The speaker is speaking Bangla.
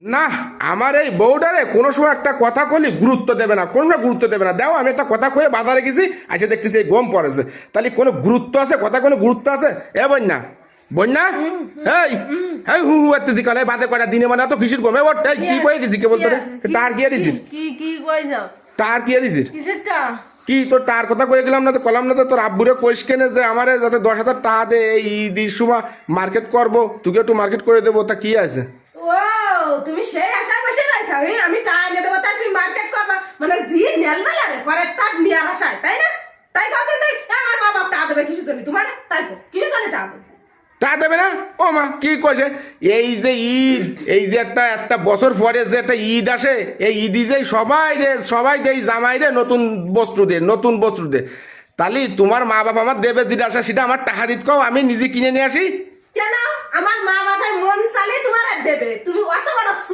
না, আমার এই বউডারে কোনো সময় একটা কথা কলি গুরুত্ব দেবে না, কোনো গুরুত্ব দেবে না। দাও, আমি একটা কথা কয়ে বাধা রেখেছি, আজকে দেখতেছি এই গম পড়েছে। তাহলে কোনো গুরুত্ব আছে? কথা কোনো গুরুত্ব আছে? এ বন্যা, বন্যা, এই এই হু হু এত দিকে বাদে কয়টা দিনে মানে এত খুশির গমে ওর কি কয়ে গেছি কে বলতো রে? টার কি দিছিস? কি কইছ? টার কি দিছিস? কিসেরটা? কি তোর টার কথা কয়ে গেলাম না তো, কলাম না তো তোর আব্বুরে কইস কেনে যে আমারে যাতে 10,000 টাকা দে, এই ঈদের সময় মার্কেট করবো, তোকে একটু মার্কেট করে দেবো, তা কি আছে? ও, তুমি সেই আশা বসে রয়েছো আমি টাকা এনে দেবো তাই তুমি মার্কেট করবা, মানে জি নেলবেলা রে পরে তার নেওয়ার আশায়, তাই না? তাই কত তাই আমার বাবা টাকা দেবে কিছু জন্য তোমার, তাই কিছু জন্য টাকা দেবে। তা দেবে না? ও মা কি কইছে? এই যে ঈদ, এই যে একটা একটা বছর পরে যে একটা ঈদ আসে, এই ঈদি যে সবাই দেয় জামাই রে নতুন বস্ত্র দে, নতুন বস্ত্র দে। তাহলে তোমার মা বাবা আমার দেবে যেটা আসে সেটা আমার টাকা দিতে কও, আমি নিজে কিনে নিয়ে আসি। কেন? আমার মা বাবার মন চালে তোমার আর দেবে, তুমি অত বড়